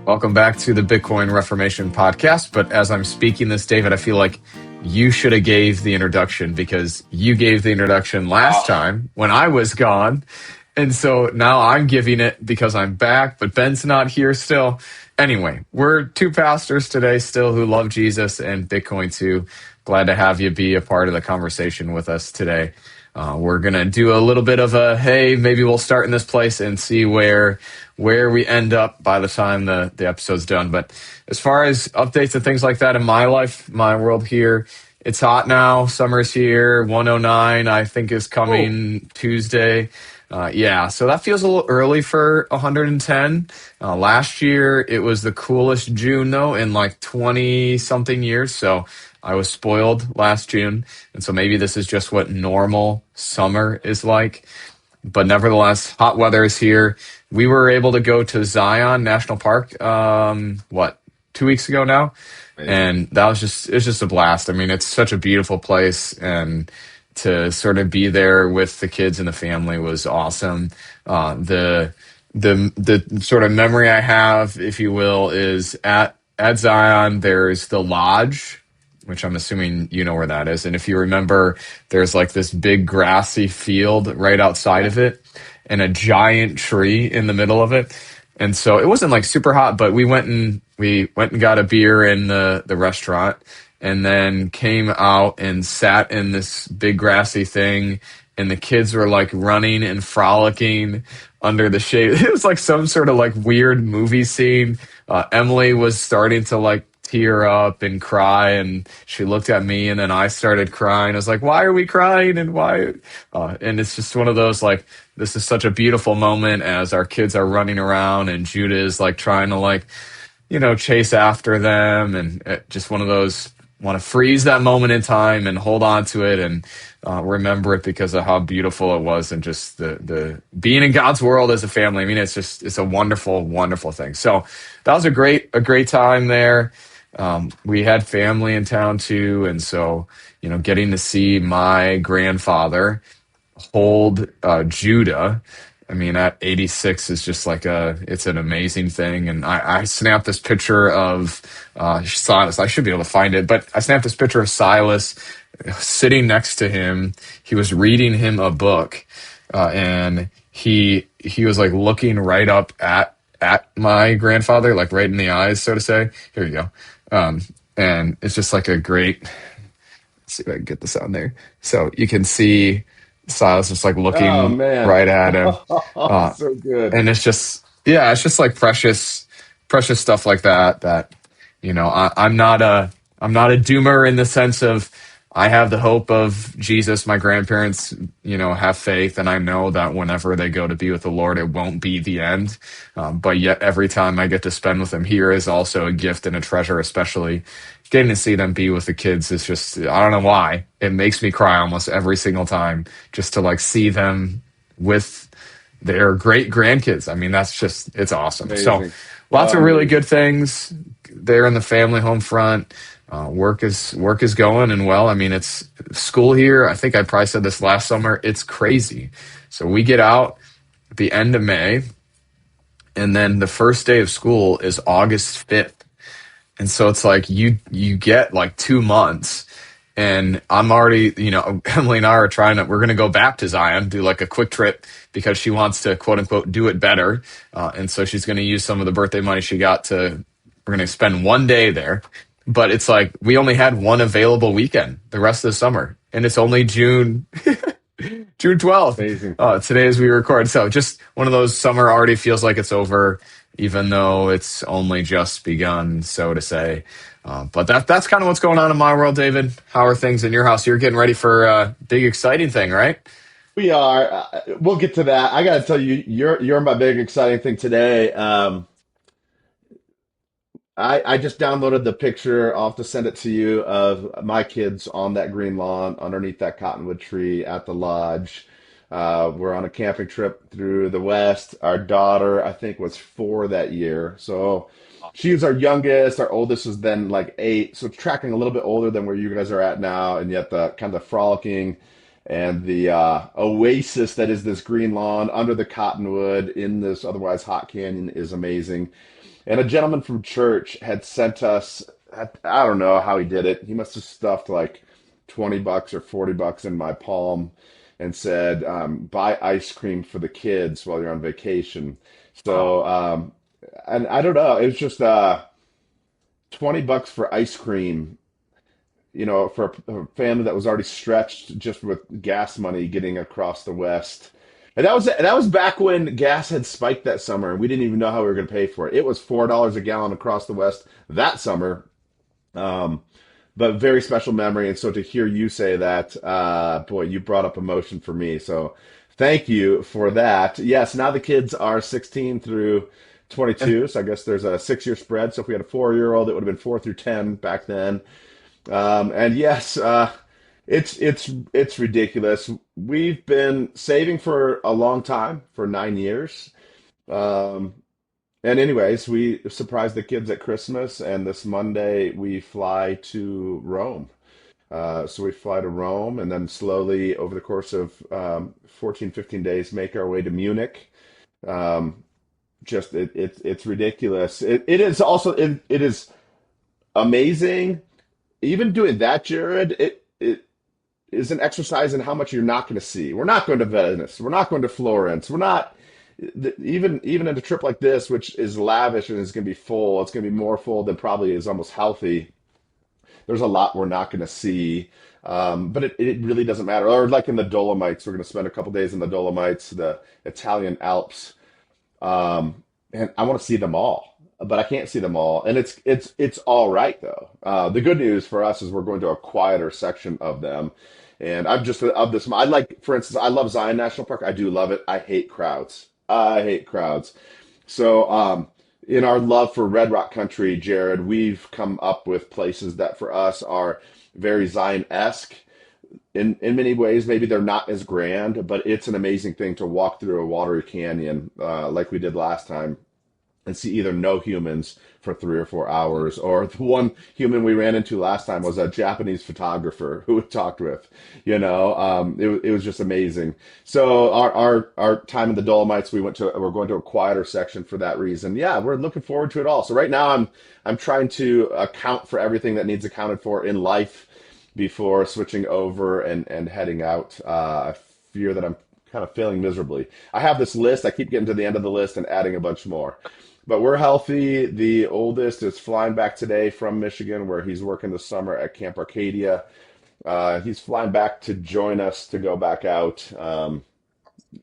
Welcome back to the Bitcoin Reformation Podcast. But as I'm speaking this, David, I feel like you should have gave the introduction because you gave the introduction last time when I was gone. And so now I'm giving it because I'm back, but Ben's not here still. Anyway, we're two pastors today still who love Jesus and Bitcoin too. Glad to have you be a part of the conversation with us today. We're going to do a little bit of a, hey, maybe we'll start in this place and see where we end up by the time the episode's done. But as far as updates and things like that in my life, my world here, it's hot now. Summer's here. 109, I think, is coming Tuesday. So that feels a little early for 110. Last year, it was the coolest June, though, in like 20-something years. So I was spoiled last June. And so maybe this is just what normal summer is like. But nevertheless, hot weather is here. We were able to go to Zion National Park, 2 weeks ago now? Amazing. And it's just a blast. I mean, it's such a beautiful place, and to sort of be there with the kids and the family was awesome. The sort of memory I have, if you will, is at Zion, there's the lodge, which I'm assuming you know where that is. And if you remember, there's like this big grassy field right outside of it and a giant tree in the middle of it. And so it wasn't like super hot, but we went and got a beer in the restaurant, and then came out and sat in this big grassy thing, and the kids were like running and frolicking under the shade. It was like some sort of like weird movie scene. Emily was starting to like tear up and cry, and she looked at me, and then I started crying. I was like, why are we crying, and why? And it's just one of those, like, this is such a beautiful moment as our kids are running around and Judah is like trying to like, chase after them, and just one of those, want to freeze that moment in time and hold on to it and remember it because of how beautiful it was, and just the being in God's world as a family. I mean, it's a wonderful, wonderful thing. So that was a great time there. We had family in town too, and so getting to see my grandfather hold Judah, I mean, at 86 is just like it's an amazing thing. And I snapped this picture of Silas. I should be able to find it, but I snapped this picture of Silas sitting next to him. He was reading him a book, and he was like looking right up at my grandfather, like right in the eyes, so to say. Here you go. And it's just like a great, let's see if I can get this on there. So you can see Silas just like Oh looking man. right at him. So good. And it's just like precious stuff like that, I'm not a doomer in the sense of, I have the hope of Jesus. My grandparents, have faith, and I know that whenever they go to be with the Lord, it won't be the end. But yet every time I get to spend with them here is also a gift and a treasure, especially getting to see them be with the kids is just, I don't know why. It makes me cry almost every single time just to like see them with their great grandkids. I mean, it's awesome. So Amazing. lots of really Amazing. good things there in the family home front. Work is going, and well, I mean, it's school here. I think I probably said this last summer. It's crazy. So we get out at the end of May, and then the first day of school is August 5th. And so it's like you get like 2 months, and I'm already, Emily and I are we're going to go back to Zion, do like a quick trip because she wants to quote unquote do it better. And so she's going to use some of the birthday money she got we're going to spend one day there. But it's like we only had one available weekend the rest of the summer, and it's only June 12th. Amazing. Today as we record. So just one of those, summer already feels like it's over, even though it's only just begun, so to say. But that's kind of what's going on in my world, David. How are things in your house? You're getting ready for a big, exciting thing, right? We are. We'll get to that. I got to tell you, you're my big exciting thing today. I just downloaded the picture. I'll have to send it to you of my kids on that green lawn underneath that cottonwood tree at the lodge. We're on a camping trip through the West. Our daughter, I think, was 4 that year. So she was our youngest. Our oldest was then like 8. So tracking a little bit older than where you guys are at now, and yet the kind of frolicking. and the oasis that is this green lawn under the cottonwood in this otherwise hot canyon is amazing. And a gentleman from church had sent us, I don't know how he did it. He must have stuffed like $20 or $40 in my palm and said, buy ice cream for the kids while you're on vacation. So, Oh, and I don't know, it was just $20 for ice cream, for a family that was already stretched just with gas money getting across the West. And that was back when gas had spiked that summer, and we didn't even know how we were going to pay for it. It was $4 a gallon across the West that summer. Um, but very special memory. And so to hear you say that, boy, you brought up emotion for me. So thank you for that. Yes, now the kids are 16 through 22. So I guess there's a 6-year spread. So if we had a 4-year-old, it would have been 4 through 10 back then. And yes, it's ridiculous. We've been saving for a long time, for 9 years. Um, and anyways, we surprise the kids at Christmas, and this Monday we fly to Rome. So we fly to Rome, and then slowly over the course of 14, 15 days, make our way to Munich. Um, just it's ridiculous. It is also it is amazing. Even doing that, Jared, it is an exercise in how much you're not going to see. We're not going to Venice. We're not going to Florence. We're not even in a trip like this, which is lavish and is going to be full. It's going to be more full than probably is almost healthy. There's a lot we're not going to see, but it really doesn't matter. Or like in the Dolomites, we're going to spend a couple days in the Dolomites, the Italian Alps, and I want to see them all, but I can't see them all, and it's all right though. The good news for us is we're going to a quieter section of them, and I'm just of this. I like, for instance, I love Zion National Park. I do love it. I hate crowds. I hate crowds. So, in our love for Red Rock Country, Jared, we've come up with places that for us are very Zion-esque. In many ways, maybe they're not as grand, but it's an amazing thing to walk through a watery canyon like we did last time and see either no humans for 3 or 4 hours, or the one human we ran into last time was a Japanese photographer who we talked with. It was just amazing. So our time in the Dolomites, we're going to a quieter section for that reason. Yeah, we're looking forward to it all. So right now I'm trying to account for everything that needs accounted for in life before switching over and heading out. I fear that I'm kind of failing miserably. I have this list. I keep getting to the end of the list and adding a bunch more. But we're healthy. The oldest is flying back today from Michigan, where he's working this summer at Camp Arcadia. He's flying back to join us to go back out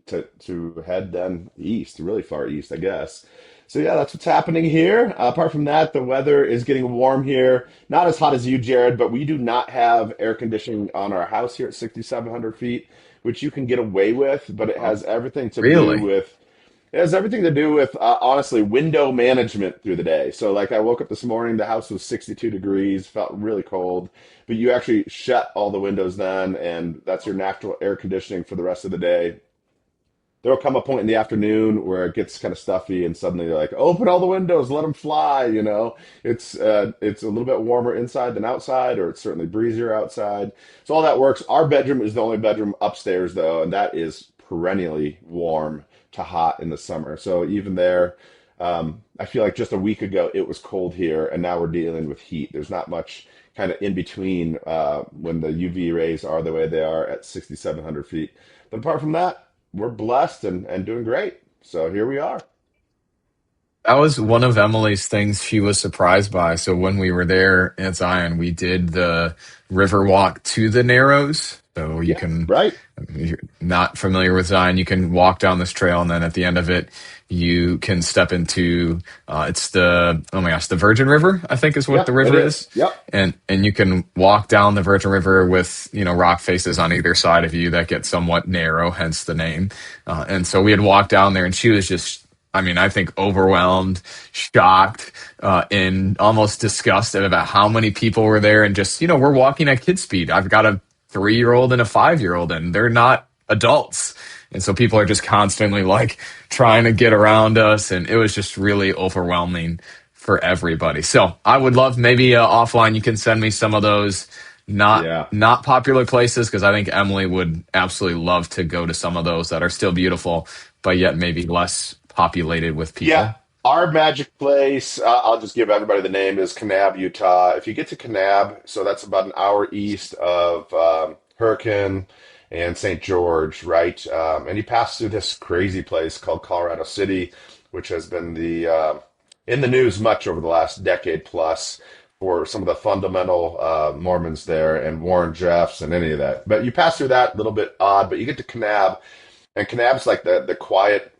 to head then east, really far east, I guess. So yeah, that's what's happening here. Apart from that, the weather is getting warm here. Not as hot as you, Jared, but we do not have air conditioning on our house here at 6,700 feet, which you can get away with, but it oh, has everything to do really? with honestly window management through the day. So like I woke up this morning, the house was 62 degrees, felt really cold, but you actually shut all the windows then, and that's your natural air conditioning for the rest of the day. There'll come a point in the afternoon where it gets kind of stuffy, and suddenly they're like, "Open all the windows, let them fly." It's a little bit warmer inside than outside, or it's certainly breezier outside. So all that works. Our bedroom is the only bedroom upstairs, though, and that is perennially warm to hot in the summer. So even there, I feel like just a week ago it was cold here, and now we're dealing with heat. There's not much kind of in between when the UV rays are the way they are at 6,700 feet. But apart from that, we're blessed and doing great. So here we are. That was one of Emily's things she was surprised by. So when we were there at Zion, we did the river walk to the Narrows. So you Yeah, can, right. if you're not familiar with Zion, you can walk down this trail, and then at the end of it, you can step into it's oh my gosh, the Virgin River, I think is what Yeah, the it river is. is. Yep. And you can walk down the Virgin River with, rock faces on either side of you that get somewhat narrow, hence the name. And so we had walked down there, and she was just, I mean, I think overwhelmed, shocked, and almost disgusted about how many people were there. And just, we're walking at kid speed. I've got a 3-year-old and a 5-year-old, and they're not adults. And so people are just constantly like trying to get around us. And it was just really overwhelming for everybody. So I would love maybe offline, you can send me some of those Not Yeah. not popular places because I think Emily would absolutely love to go to some of those that are still beautiful, but yet maybe less populated with Yeah, people. our magic place, I'll just give everybody the name, is Kanab, Utah. If you get to Kanab, so that's about an hour east of Hurricane and St. George, right? And you pass through this crazy place called Colorado City, which has been in the news much over the last decade plus for some of the fundamental Mormons there and Warren Jeffs and any of that. But you pass through that, a little bit odd, but you get to Kanab, and Kanab's like the quiet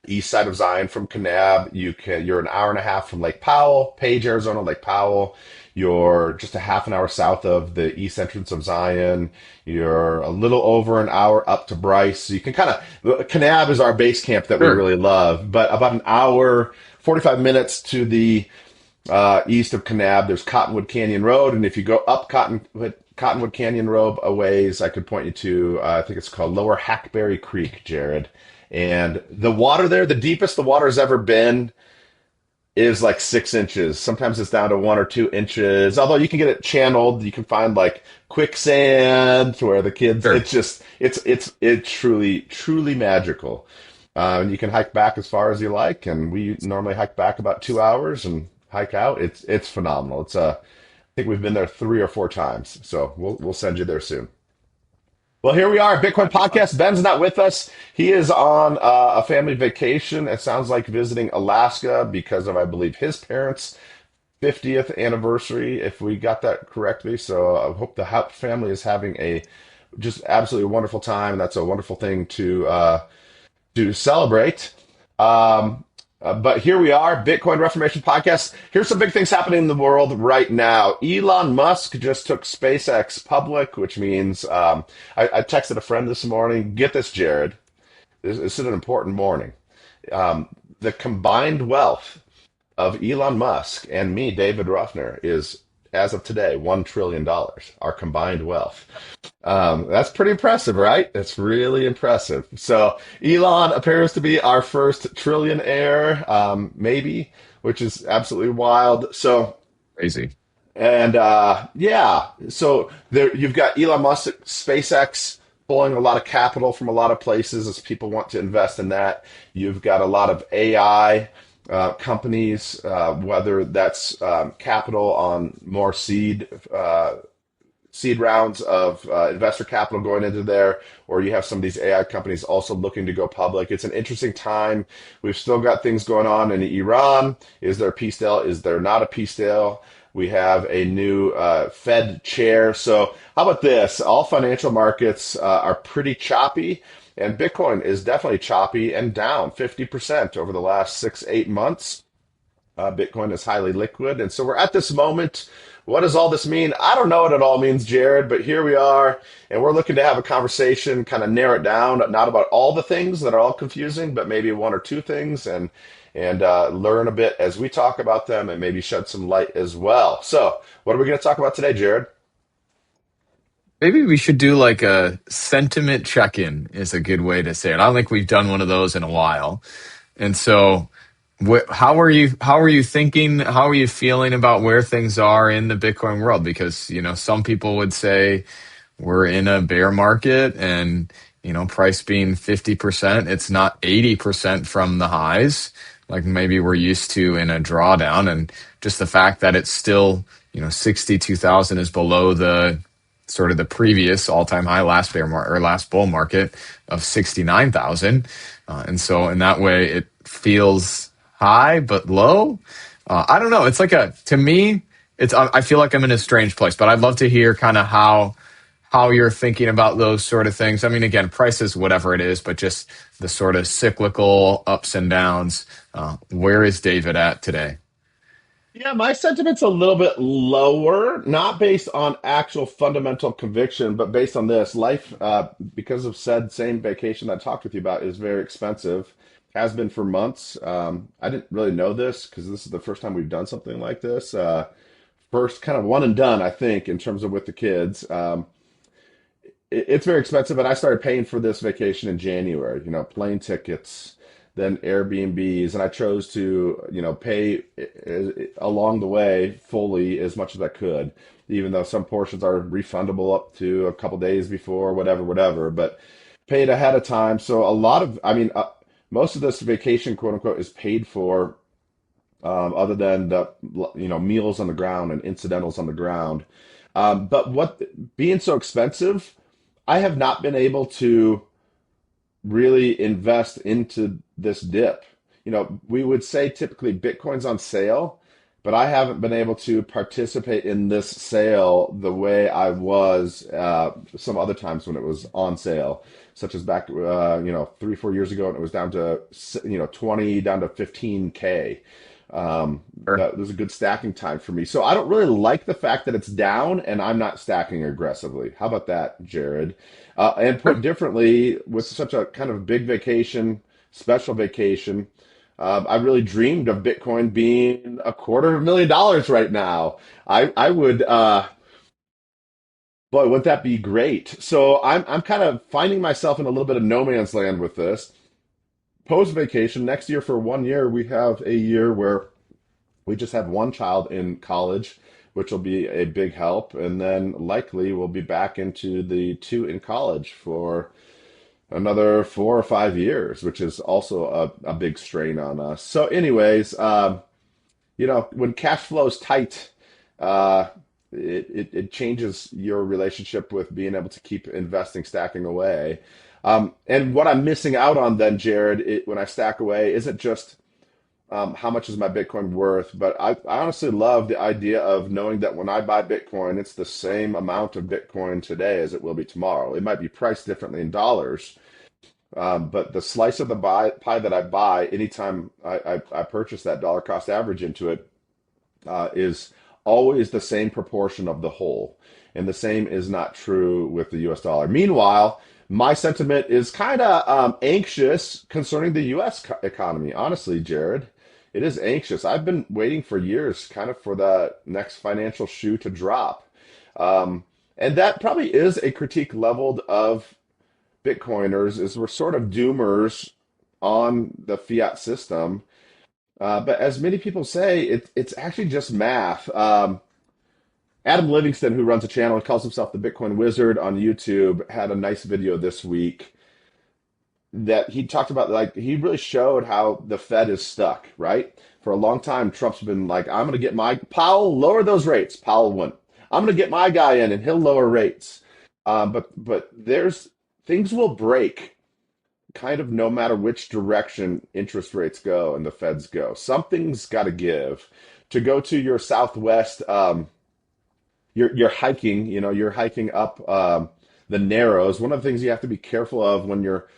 east side of Zion from Kanab. You're an hour and a half from Lake Powell, Page, Arizona, Lake Powell. You're just a half an hour south of the east entrance of Zion. You're a little over an hour up to Bryce. So you can Kanab is our base camp that we Sure. really love. But about an hour, 45 minutes to the east of Kanab, there's Cottonwood Canyon Road. And if you go up Cottonwood Canyon Road a ways, I could point you to, I think it's called Lower Hackberry Creek, Jared. And the water there, the deepest the water has ever been is like 6 inches. Sometimes it's down to 1 or 2 inches. Although you can get it channeled, you can find like quicksand to where the kids. Sure. It's just it's truly magical. And you can hike back as far as you like, and we normally hike back about 2 hours and hike out. It's phenomenal. I think we've been there 3 or 4 times, so we'll send you there soon. Well, here we are, Bitcoin Podcast. Ben's not with us. He is on a family vacation. It sounds like visiting Alaska because of, I believe, his parents' 50th anniversary, if we got that correctly. So I hope the family is having a just absolutely wonderful time. That's a wonderful thing to celebrate. Um, but here we are, Bitcoin Reformation Podcast. Here's some big things happening in the world right now. Elon Musk just took SpaceX public, which means I texted a friend this morning. Get this, Jared. This is an important morning. The combined wealth of Elon Musk and me, David Ruffner, is, as of today, $1 trillion, our combined wealth. That's pretty impressive, right? That's really impressive. So Elon appears to be our first trillionaire, maybe, which is absolutely wild. So, Crazy. and yeah, so there you've got Elon Musk, SpaceX pulling a lot of capital from a lot of places as people want to invest in that. You've got a lot of AI companies, whether that's capital on more seed rounds of investor capital going into there, or you have some of these AI companies also looking to go public. It's an interesting time. We've still got things going on in Iran. Is there a peace deal? Is there not a peace deal? We have a new Fed chair. So, how about this? All financial markets are pretty choppy, and Bitcoin is definitely choppy and down 50% over the last 6, 8 months. Bitcoin is highly liquid. And so we're at this moment. What does all this mean? I don't know what it all means, Jared, but here we are. And we're looking to have a conversation, kind of narrow it down, not about all the things that are all confusing, but maybe one or two things and learn a bit as we talk about them and maybe shed some light as well. So, what are we going to talk about today, Jared? Maybe we should do like a sentiment check-in is a good way to say it. I don't think we've done one of those in a while. And so how are you thinking? How are you feeling about where things are in the Bitcoin world? Because, some people would say we're in a bear market and, price being 50%, it's not 80% from the highs like maybe we're used to in a drawdown. And just the fact that it's still, 62,000 is below the sort of the previous all-time high last or last bull market of 69,000. And so in that way, it feels high but low. I don't know. It's like to me, I feel like I'm in a strange place, but I'd love to hear kind of how you're thinking about those sort of things. I mean, again, prices, whatever it is, but just the sort of cyclical ups and downs. Where is David at today? Yeah, my sentiment's a little bit lower, not based on actual fundamental conviction, but based on this. Life, because of said same vacation I talked with you about, is very expensive. Has been for months. I didn't really know this because this is the first time we've done something like this. First, kind of one and done, I think, in terms of with the kids. It's very expensive, and I started paying for this vacation in January. Plane tickets, then Airbnbs, and I chose to, pay along the way fully as much as I could, even though some portions are refundable up to a couple days before, whatever. But paid ahead of time. So a lot of, I mean, most of this vacation, quote unquote, is paid for, other than the meals on the ground and incidentals on the ground. But what being so expensive, I have not been able to really invest into this dip. We would say typically Bitcoin's on sale, but I haven't been able to participate in this sale the way I was some other times when it was on sale, such as back 3 4 years ago, and it was down to 20 down to 15K. Sure. That was a good stacking time for me. So I don't really like the fact that it's down and I'm not stacking aggressively. How about that, Jared? And put differently, with such a kind of big vacation, special vacation, I really dreamed of Bitcoin being $250,000 right now. I would, boy, wouldn't that be great? So I'm kind of finding myself in a little bit of no man's land with this. Post vacation, next year for 1 year, we have a year where we just have one child in college, which will be a big help. And then likely we'll be back into the two in college for another 4 or 5 years, which is also a big strain on us. So, anyways, when cash flow is tight, uh, it changes your relationship with being able to keep investing, stacking away. And what I'm missing out on then, Jared, when I stack away, isn't just how much is my Bitcoin worth? But I honestly love the idea of knowing that when I buy Bitcoin, it's the same amount of Bitcoin today as it will be tomorrow. It might be priced differently in dollars, but the slice of the pie that I buy anytime I purchase that dollar cost average into it is always the same proportion of the whole. And the same is not true with the US dollar. Meanwhile, my sentiment is kind of anxious concerning the US economy. Honestly, Jared, it is anxious. I've been waiting for years kind of for the next financial shoe to drop. And that probably is a critique leveled of Bitcoiners, is we're sort of doomers on the fiat system. But as many people say, it's actually just math. Adam Livingston, who runs a channel and calls himself the Bitcoin Wizard on YouTube, had a nice video this week that he talked about. Like, he really showed how the Fed is stuck, right? For a long time, Trump's been like, I'm going to get my Powell, lower those rates. Powell wouldn't. I'm going to get my guy in and he'll lower rates. But there's things will break kind of no matter which direction interest rates go and the Feds go. Something's got to give. To go to your Southwest, you're hiking, you're hiking up the Narrows. One of the things you have to be careful of when you're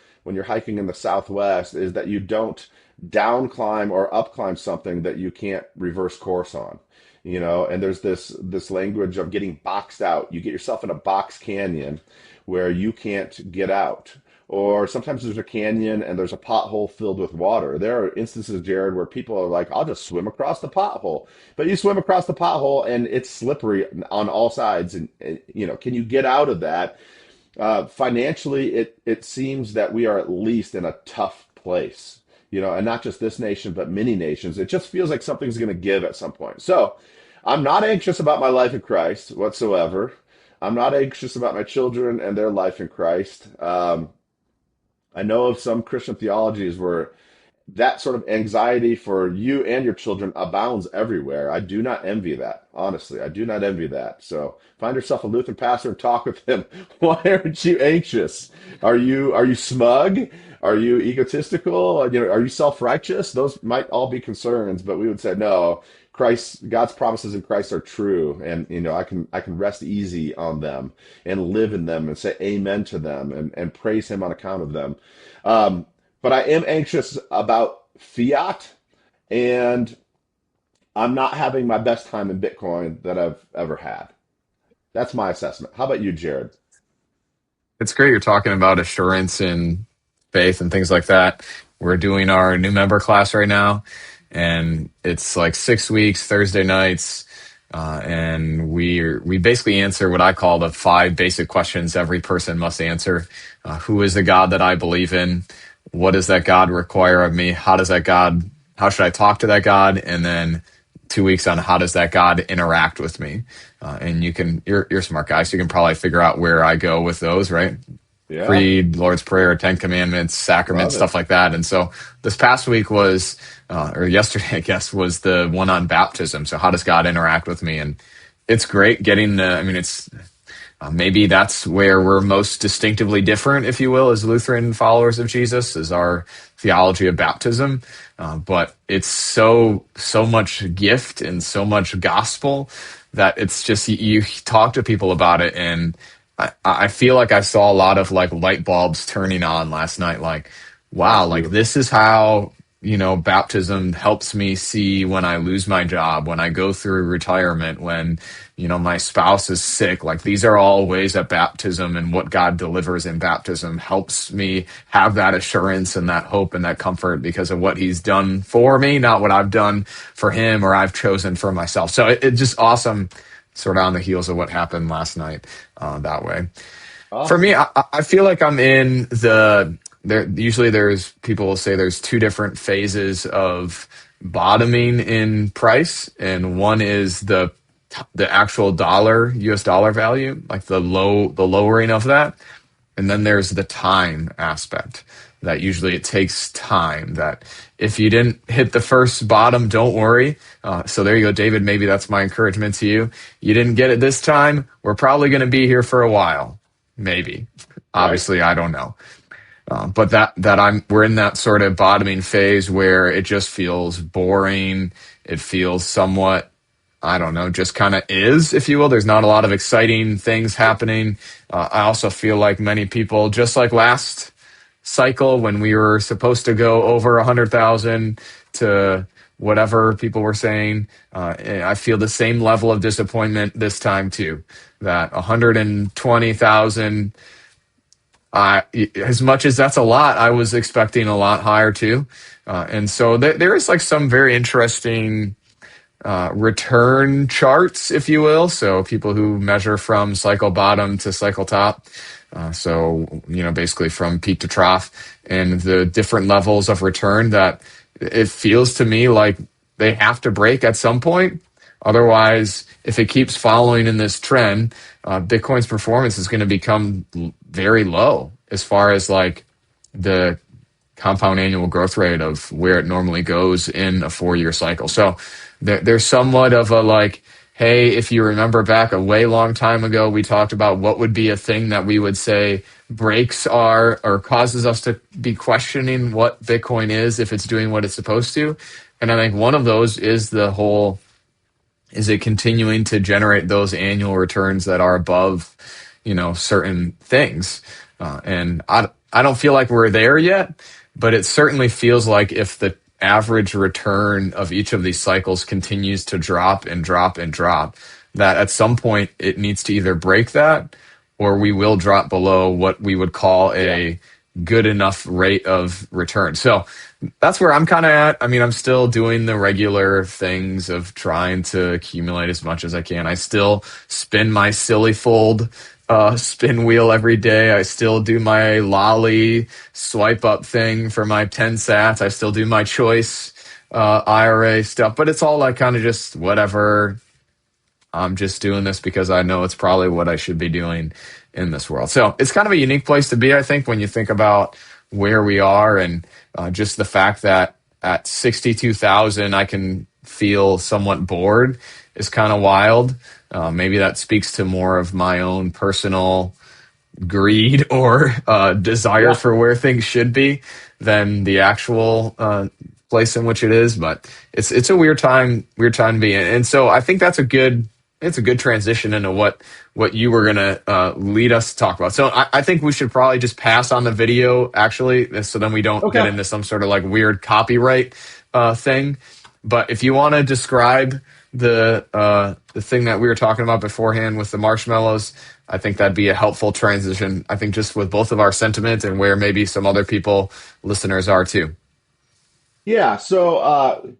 hiking in the Southwest is that you don't down climb or up climb something that you can't reverse course on. And there's this language of getting boxed out. You get yourself in a box canyon where you can't get out. Or sometimes there's a canyon and there's a pothole filled with water. There are instances, Jared, where people are like, I'll just swim across the pothole. But you swim across the pothole and it's slippery on all sides. And, can you get out of that? Financially, it seems that we are at least in a tough place, and not just this nation, but many nations. It just feels like something's going to give at some point. So I'm not anxious about my life in Christ whatsoever. I'm not anxious about my children and their life in Christ. I know of some Christian theologies where that sort of anxiety for you and your children abounds everywhere. I do not envy that. Honestly, I do not envy that. So find yourself a Lutheran pastor and talk with him. Why aren't you anxious? Are you smug? Are you egotistical? Are you self-righteous? Those might all be concerns, but we would say no. God's promises in Christ are true, and I can rest easy on them and live in them and say amen to them and praise Him on account of them. But I am anxious about fiat, and I'm not having my best time in Bitcoin that I've ever had. That's my assessment. How about you, Jared? It's great you're talking about assurance and faith and things like that. We're doing our new member class right now, and it's like 6 weeks, Thursday nights, and we basically answer what I call the five basic questions every person must answer. Who is the God that I believe in? What does that God require of me? How should I talk to that God? And then 2 weeks on how does that God interact with me, and you're a smart guy, so you can probably figure out where I go with those, right? Yeah, Creed, Lord's Prayer, Ten Commandments, sacraments, love it. stuff like that. And so this past week was, or yesterday, I guess, was the one on baptism. So how does God interact with me? And it's great getting the, I mean, it's maybe that's where we're most distinctively different, if you will, as Lutheran followers of Jesus, is our theology of baptism. But it's so much gift and so much gospel that it's just you talk to people about it, and I feel like I saw a lot of like light bulbs turning on last night. Like, wow, That's like beautiful. this is how, baptism helps me see when I lose my job, when I go through retirement, when, my spouse is sick. Like these are all ways that baptism and what God delivers in baptism helps me have that assurance and that hope and that comfort because of what he's done for me, not what I've done for him or I've chosen for myself. So it's just awesome, sort of on the heels of what happened last night, that way. For me, Awesome. I feel like I'm in there. Usually, there's people will say there's two different phases of bottoming in price, and one is the actual dollar, US dollar value, like the lowering of that, and then there's the time aspect. That usually it takes time. That if you didn't hit the first bottom, don't worry. So there you go, David. Maybe that's my encouragement to you. You didn't get it this time. We're probably going to be here for a while. Maybe. Right. Obviously, I don't know. But we're in that sort of bottoming phase where it just feels boring. It feels somewhat, I don't know, just kind of is, if you will. There's not a lot of exciting things happening. I also feel like many people, just like last cycle when we were supposed to go over 100,000 to whatever people were saying, I feel the same level of disappointment this time too. That 120,000, as much as that's a lot, I was expecting a lot higher too. And so there is like some very interesting return charts, if you will. So people who measure from cycle bottom to cycle top. So, basically from peak to trough and the different levels of return that it feels to me like they have to break at some point. Otherwise, if it keeps following in this trend, Bitcoin's performance is going to become very low as far as like the compound annual growth rate of where it normally goes in a 4-year cycle. So there's somewhat of a like, hey, if you remember back a way long time ago, we talked about what would be a thing that we would say breaks our or causes us to be questioning what Bitcoin is if it's doing what it's supposed to. And I think one of those is the whole, is it continuing to generate those annual returns that are above, certain things? And I don't feel like we're there yet, but it certainly feels like if the average return of each of these cycles continues to drop and drop and drop, that at some point it needs to either break that or we will drop below what we would call Yeah. a good enough rate of return. So that's where I'm kind of at. I mean, I'm still doing the regular things of trying to accumulate as much as I can. I still spin my silly fold spin wheel every day. I still do my lolly swipe up thing for my 10 sats. I still do my choice IRA stuff, but it's all like kind of just whatever. I'm just doing this because I know it's probably what I should be doing in this world. So it's kind of a unique place to be, I think, when you think about where we are and just the fact that at 62,000, I can feel somewhat bored is kind of wild. Maybe that speaks to more of my own personal greed or desire Yeah. for where things should be than the actual place in which it is. But it's a weird time to be in. And so I think it's a good transition into what you were gonna lead us to talk about. So I think we should probably just pass on the video actually, so then we don't get Okay. into some sort of like weird copyright thing. But if you want to describe the thing that we were talking about beforehand with the marshmallows, I think that'd be a helpful transition. I think just with both of our sentiment and where maybe some other people listeners are too. Yeah. So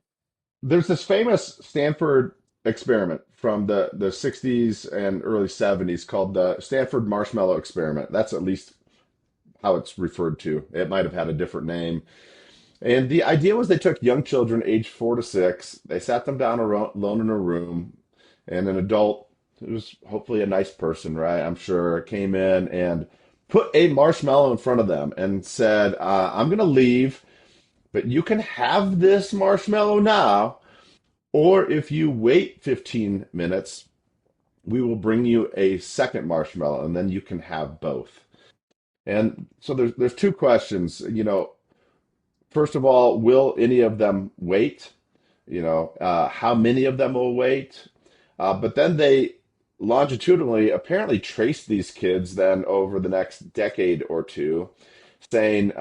there's this famous Stanford experiment from the 60s and early 70s called the Stanford Marshmallow experiment. That's at least how it's referred to. It might have had a different name. And the idea was they took young children aged 4 to 6, they sat them down alone in a room, and an adult, who was hopefully a nice person, right? I'm sure, came in and put a marshmallow in front of them and said, I'm going to leave, but you can have this marshmallow now, or if you wait 15 minutes, we will bring you a second marshmallow, and then you can have both. And so there's two questions. First of all, will any of them wait? How many of them will wait? But then they longitudinally apparently traced these kids then over the next decade or two, saying,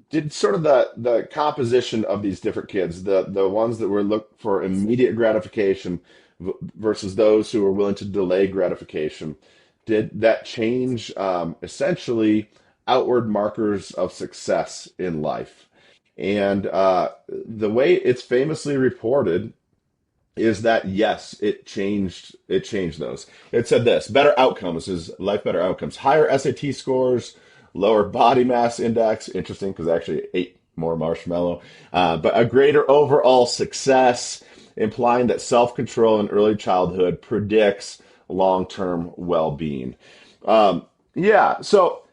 did sort of the composition of these different kids, the ones that were look for immediate gratification versus those who were willing to delay gratification, did that change essentially outward markers of success in life? And the way it's famously reported is that yes, it changed those. It said this: better outcomes is life, better outcomes, higher SAT scores, lower body mass index. Interesting because I actually ate more marshmallow, but a greater overall success, implying that self-control in early childhood predicts long-term well-being. Yeah, so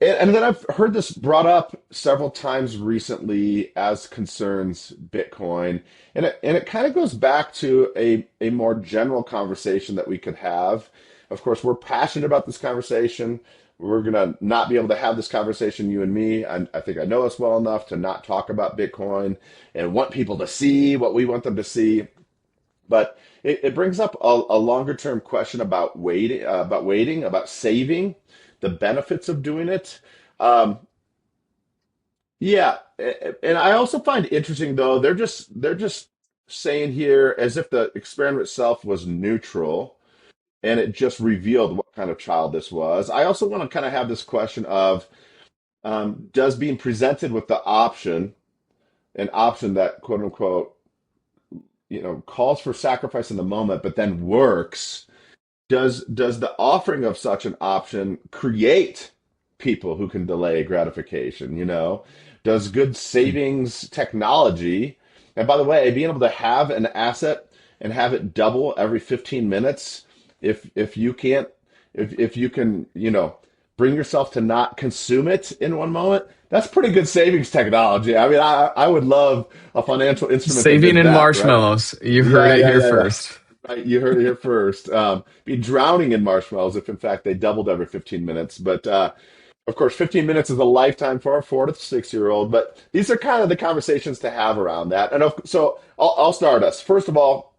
and then I've heard this brought up several times recently as concerns Bitcoin, and it kind of goes back to a more general conversation that we could have. Of course, we're passionate about this conversation. We're gonna not be able to have this conversation, you and me. I think I know us well enough to not talk about Bitcoin and want people to see what we want them to see. But it brings up a longer term question about waiting, about saving, the benefits of doing it. Um, yeah, and I also find interesting though, they're just saying here as if the experiment itself was neutral and it just revealed what kind of child this was. I also want to kind of have this question of does being presented with the option, an option that quote unquote, calls for sacrifice in the moment, but then works. Does the offering of such an option create people who can delay gratification? Does good savings technology, and by the way, being able to have an asset and have it double every 15 minutes, if you can't, if you can, bring yourself to not consume it in one moment, that's pretty good savings technology. I mean, I would love a financial instrument that Saving did in that, right? marshmallows. You heard Yeah, it yeah, here yeah, yeah. first. Right, you heard it here first. Be drowning in marshmallows if, in fact, they doubled every 15 minutes. But of course, 15 minutes is a lifetime for a 4 to 6 year old. But these are kind of the conversations to have around that. And so I'll start us. First of all,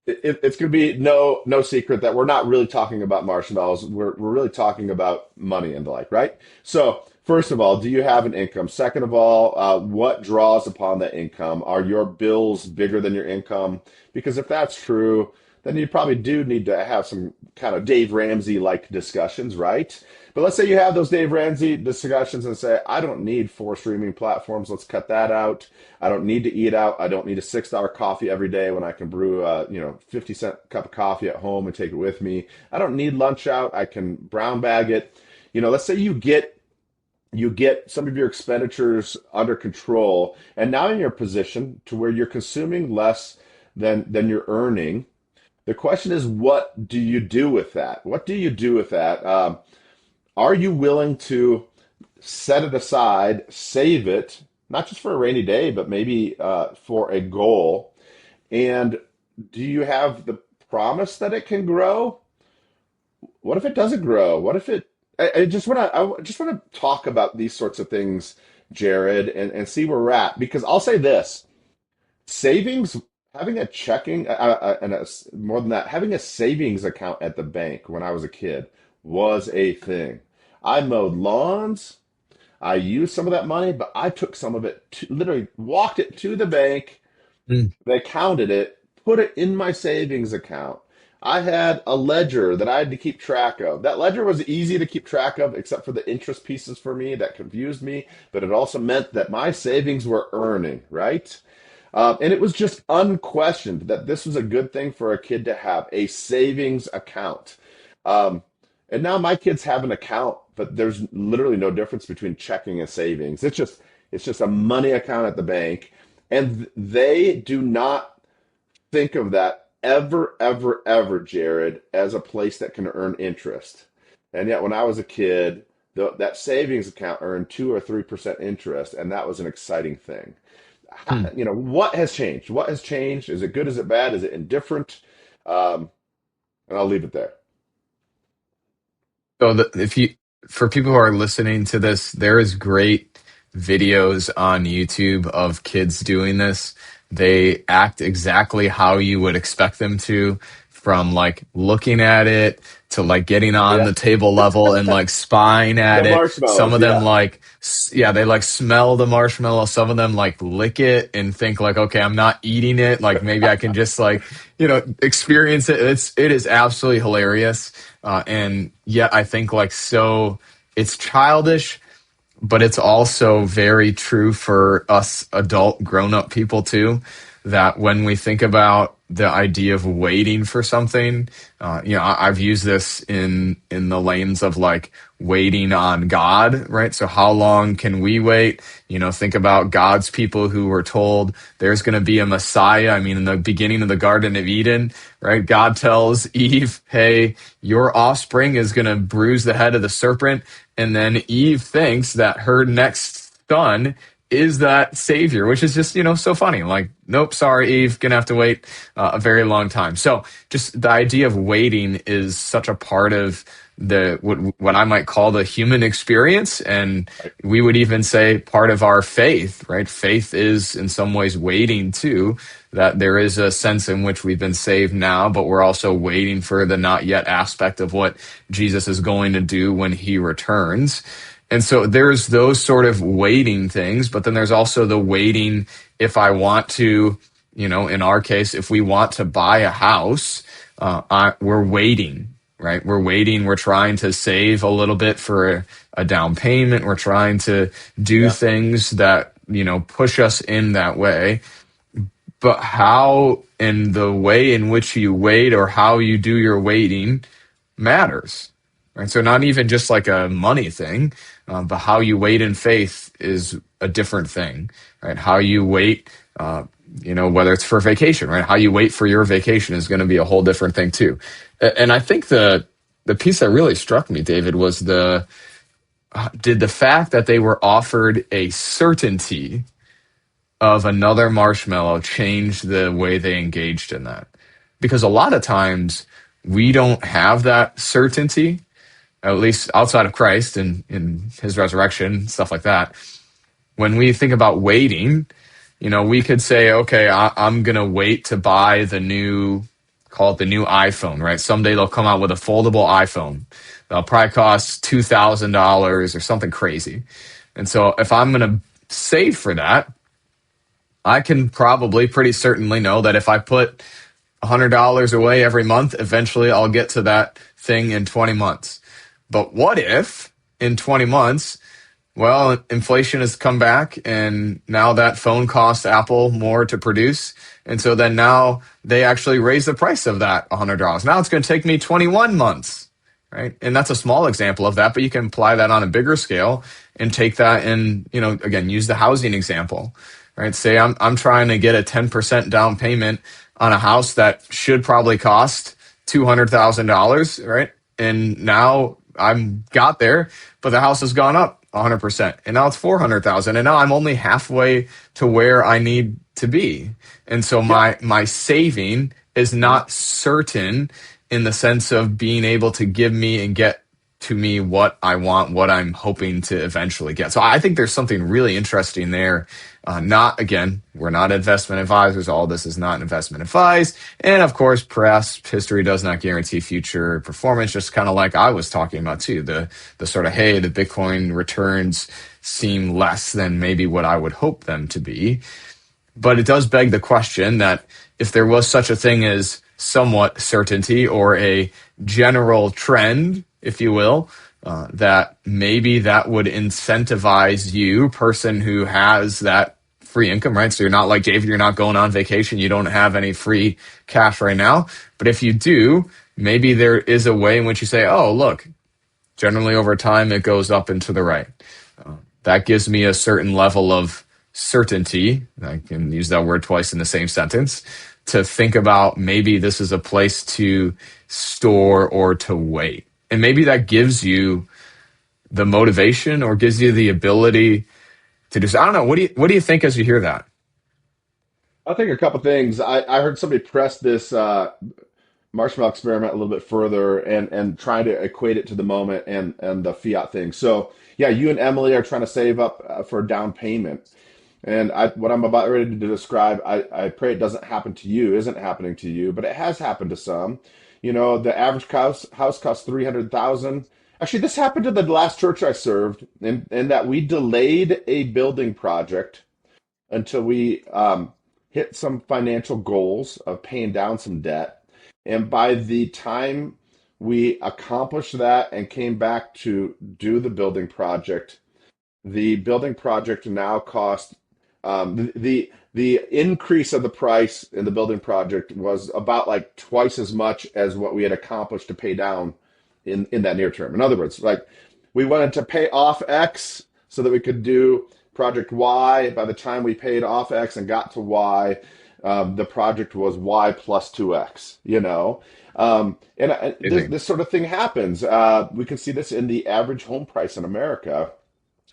it's going to be no secret that we're not really talking about marshmallows. We're really talking about money and the like, right? So first of all, do you have an income? Second of all, what draws upon that income? Are your bills bigger than your income? Because if that's true, then you probably do need to have some kind of Dave Ramsey like discussions, right? But let's say you have those Dave Ramsey discussions and say, I don't need four streaming platforms. Let's cut that out. I don't need to eat out. I don't need a $6 coffee every day when I can brew a 50-cent cup of coffee at home and take it with me. I don't need lunch out. I can brown bag it. Let's say you get some of your expenditures under control, and now in your position to where you're consuming less than you're earning. The question is, what do you do with that? What do you do with that? Are you willing to set it aside, save it, not just for a rainy day, but maybe for a goal? And do you have the promise that it can grow? What if it doesn't grow? What if it? I just want to talk about these sorts of things, Jared, and see where we're at. Because I'll say this: savings, having a checking, more than that, having a savings account at the bank when I was a kid was a thing. I mowed lawns. I used some of that money, but I took some of it, literally walked it to the bank. Mm. They counted it, put it in my savings account. I had a ledger that I had to keep track of. That ledger was easy to keep track of, except for the interest pieces for me that confused me, but it also meant that my savings were earning, right? And it was just unquestioned that this was a good thing for a kid to have a savings account. Um, and now my kids have an account, but there's literally no difference between checking and savings. It's just It's just a money account at the bank. And they do not think of that ever, ever, ever, Jared, as a place that can earn interest. And yet, when I was a kid, that savings account earned 2 or 3% interest, and that was an exciting thing. Hmm. What has changed? What has changed? Is it good? Is it bad? Is it indifferent? Um, and I'll leave it there. So if you, for people who are listening to this, there is great videos on YouTube of kids doing this. They act exactly how you would expect them to, from like looking at it to like getting on Yeah, the table level and like spying the at it. Some marshmallows. of them Yeah, like, yeah, they like smell the marshmallow. Some of them like lick it and think like, okay, I'm not eating it. Like maybe I can just like, experience it. It is absolutely hilarious. And yet I think like, so it's childish, but it's also very true for us adult grown up people too, that when we think about the idea of waiting for something, I've used this in the lanes of like waiting on God, right? So how long can we wait? Think about God's people who were told there's going to be a Messiah. I mean, in the beginning of the Garden of Eden, right? God tells Eve, hey, your offspring is going to bruise the head of the serpent. And then Eve thinks that her next son is that savior, which is just, so funny. Like, nope, sorry, Eve, gonna have to wait a very long time. So just the idea of waiting is such a part of what I might call the human experience. And right. we would even say part of our faith, right? Faith is in some ways waiting too, that there is a sense in which we've been saved now, but we're also waiting for the not yet aspect of what Jesus is going to do when he returns. And so there's those sort of waiting things, but then there's also the waiting if I want to, in our case, if we want to buy a house, we're waiting, right? We're waiting. We're trying to save a little bit for a down payment. We're trying to do Yeah, things that, push us in that way. But how and the way in which you wait or how you do your waiting matters, right? So not even just like a money thing, but how you wait in faith is a different thing, right? How you wait, whether it's for vacation, right? How you wait for your vacation is going to be a whole different thing too. And I think the piece that really struck me, David, was did the fact that they were offered a certainty of another marshmallow change the way they engaged in that? Because a lot of times we don't have that certainty, at least outside of Christ and in his resurrection, stuff like that. When we think about waiting, we could say, okay, I'm going to wait to buy call it the new iPhone, right? Someday they'll come out with a foldable iPhone. They'll probably cost $2,000 or something crazy. And so if I'm going to save for that, I can probably pretty certainly know that if I put $100 away every month, eventually I'll get to that thing in 20 months. But what if in 20 months, well, inflation has come back and now that phone costs Apple more to produce. And so then now they actually raise the price of that $100. Now it's going to take me 21 months, right? And that's a small example of that, but you can apply that on a bigger scale and take that and, again, use the housing example, right? Say I'm trying to get a 10% down payment on a house that should probably cost $200,000, right? And now I'm got there, but the house has gone up 100%, and now it's 400,000, and now I'm only halfway to where I need to be, and so yeah. my saving is Mhm. not certain in the sense of being able to give me and get to me what I want, what I'm hoping to eventually get. So I think there's something really interesting there. Not again, we're not investment advisors. All this is not investment advice. And of course, past history does not guarantee future performance, just kind of like I was talking about too. The sort of, hey, the Bitcoin returns seem less than maybe what I would hope them to be. But it does beg the question that if there was such a thing as somewhat certainty or a general trend, if you will, that maybe that would incentivize you, person who has that free income, right? So you're not like David, you're not going on vacation, you don't have any free cash right now. But if you do, maybe there is a way in which you say, oh, look, generally over time it goes up and to the right. that gives me a certain level of certainty. I can use that word twice in the same sentence to think about maybe this is a place to store or to wait. And maybe that gives you the motivation or gives you the ability to do so. I don't know. What do you think as you hear that? I think a couple things. I heard somebody press this marshmallow experiment a little bit further and trying to equate it to the moment and the fiat thing. So yeah, you and Emily are trying to save up for a down payment. And what I'm about ready to describe, I pray it doesn't happen to you, isn't happening to you, but it has happened to some. You know, the average house costs 300,000. Actually, this happened to the last church I served, in that we delayed a building project until we hit some financial goals of paying down some debt. And by the time we accomplished that and came back to do the building project now cost the increase of the price in the building project was about like twice as much as what we had accomplished to pay down in that near term. In other words, like we wanted to pay off X so that we could do project Y. By the time we paid off X and got to Y, the project was Y plus 2X, you know? Amazing. This sort of thing happens. We can see this in the average home price in America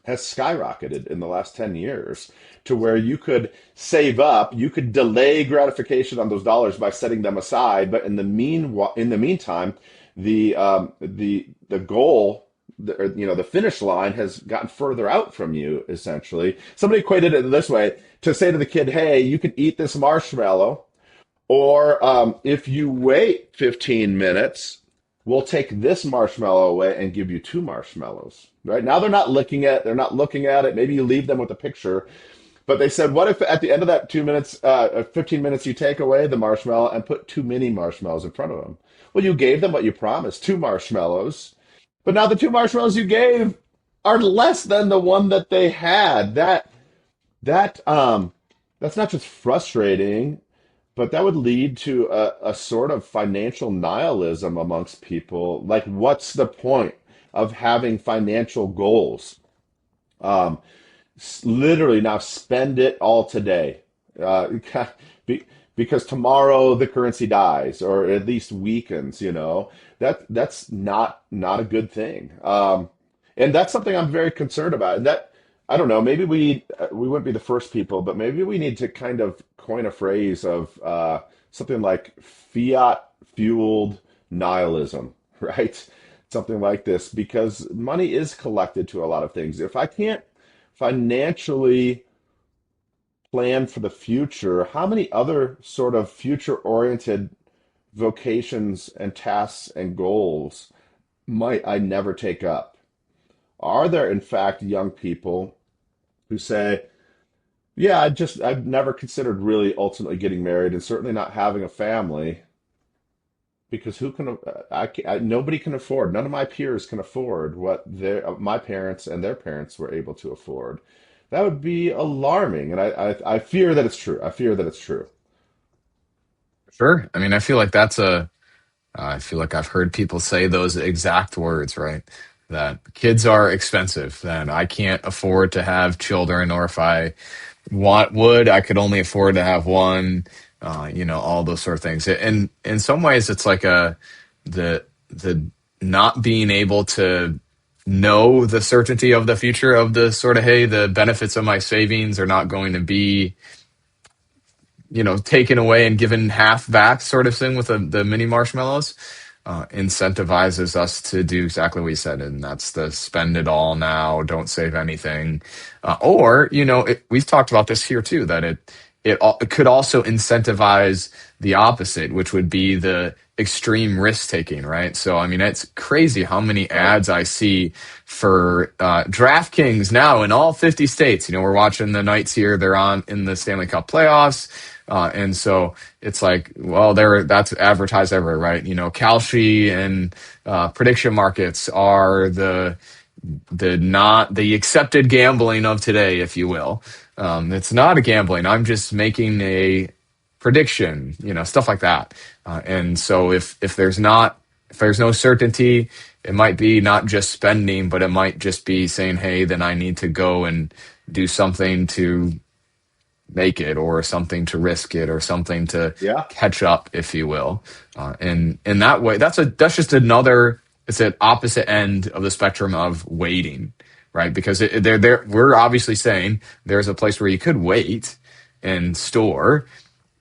has skyrocketed in the last 10 years to where you could save up, you could delay gratification on those dollars by setting them aside, but in the meantime, the goal, the finish line has gotten further out from you essentially. Somebody equated it this way to say to the kid, "Hey, you can eat this marshmallow, or if you wait 15 minutes, we'll take this marshmallow away and give you two marshmallows." Right now, they're not looking at it. Maybe you leave them with a picture, but they said, "What if at the end of that 2 minutes, 15 minutes, you take away the marshmallow and put two mini marshmallows in front of them?" Well, you gave them what you promised, two marshmallows, but now the two marshmallows you gave are less than the one that they had. That that's not just frustrating, but that would lead to a sort of financial nihilism amongst people. Like, what's the point of having financial goals? Um, Literally now spend it all today. Uh, be- because tomorrow the currency dies or at least weakens, you know. That's not a good thing. And that's something I'm very concerned about. And that I don't know, maybe we wouldn't be the first people, but maybe we need to kind of coin a phrase of something like fiat fueled nihilism, right? Something like this, because money is collected to a lot of things. If I can't financially plan for the future, how many other sort of future oriented vocations and tasks and goals might I never take up? Are there, in fact, young people who say, "Yeah, I've never considered really ultimately getting married and certainly not having a family because who can, nobody can afford, none of my peers can afford what my parents and their parents were able to afford." That would be alarming, and I fear that it's true. I fear that it's true. Sure. I mean, I feel like I've heard people say those exact words, right? That kids are expensive, that I can't afford to have children, or if I I could only afford to have one, all those sort of things. And in some ways, it's like the not being able to know the certainty of the future of the sort of, hey, the benefits of my savings are not going to be taken away and given half back sort of thing with the mini marshmallows, incentivizes us to do exactly what you said. And that's the spend it all now, don't save anything. Or, we've talked about this here too, that it could also incentivize the opposite, which would be the extreme risk taking, right? So, I mean, it's crazy how many Right. ads I see for DraftKings now in all 50 states. We're watching the Knights here; they're on in the Stanley Cup playoffs, and so it's like, well, that's advertised everywhere, right? Kalshi and prediction markets are the not the accepted gambling of today, if you will. It's not a gambling. I'm just making a prediction, stuff like that. And so if there's no certainty, It might be not just spending, but it might just be saying, hey, then I need to go and do something to make it, or something to risk it, or something to Yeah. catch up, if you will. And in that way, that's just another, it's an opposite end of the spectrum of waiting, right? Because we're obviously saying there's a place where you could wait and store,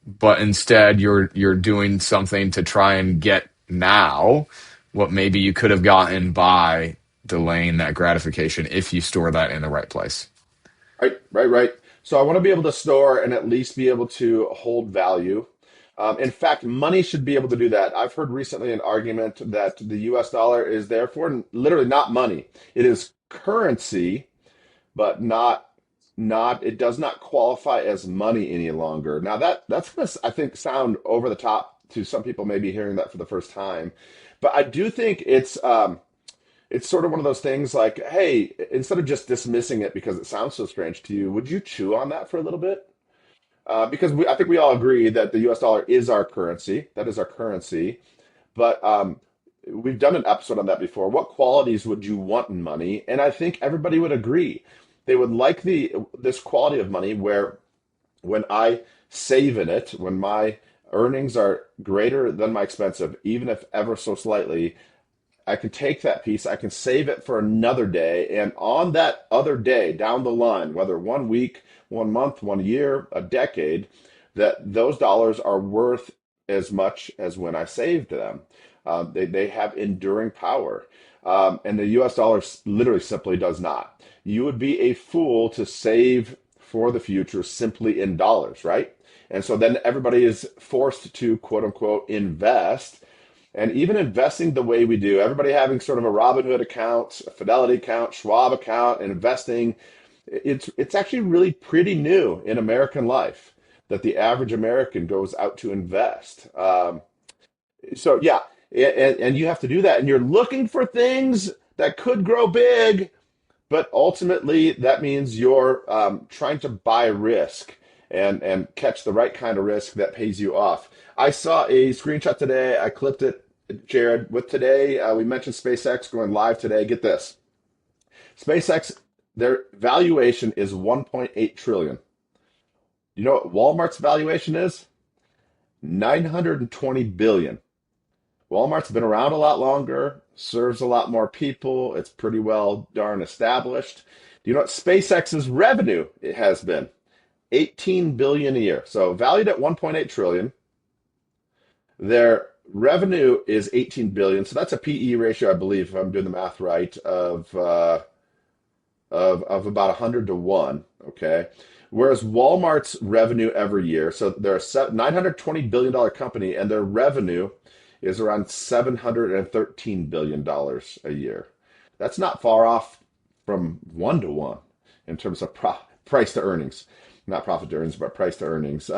but instead you're doing something to try and get now what maybe you could have gotten by delaying that gratification if you store that in the right place. Right, right, right. So I want to be able to store and at least be able to hold value. In fact, money should be able to do that. I've heard recently an argument that the US dollar is therefore literally not money. It is currency, but not it does not qualify as money any longer. Now that's going to, I think, sound over the top to some people maybe hearing that for the first time. But I do think it's sort of one of those things like, hey, instead of just dismissing it because it sounds so strange to you, would you chew on that for a little bit? Because I think we all agree that the US dollar is our currency. That is our currency. But we've done an episode on that before. What qualities would you want in money? And I think everybody would agree. They would like this quality of money where when I save in it, when my earnings are greater than my expensive, even if ever so slightly, I can take that piece, I can save it for another day, and on that other day down the line, whether 1 week, 1 month, 1 year, a decade, that those dollars are worth as much as when I saved them. They have enduring power. And the US dollar literally simply does not. You would be a fool to save for the future simply in dollars, right? And so then everybody is forced to quote unquote invest, and even investing the way we do, everybody having sort of a Robinhood account, a Fidelity account, Schwab account, and investing, it's actually really pretty new in American life that the average American goes out to invest. So yeah, and you have to do that, and you're looking for things that could grow big, but ultimately that means you're trying to buy risk and catch the right kind of risk that pays you off. I saw a screenshot today. I clipped it, Jared. With today, we mentioned SpaceX going live today. Get this. SpaceX, their valuation is 1.8 trillion. You know what Walmart's valuation is? 920 billion. Walmart's been around a lot longer, serves a lot more people. It's pretty well darn established. Do you know what SpaceX's revenue it has been? 18 billion a year. So valued at 1.8 trillion. Their revenue is 18 billion. So that's a PE ratio, I believe, if I'm doing the math right, of about 100 to 1. Okay. Whereas Walmart's revenue every year, so they're a $920 billion company, and their revenue is around $713 billion a year. That's not far off from 1 to 1 in terms of price to earnings. Not profit to earnings, but price to earnings.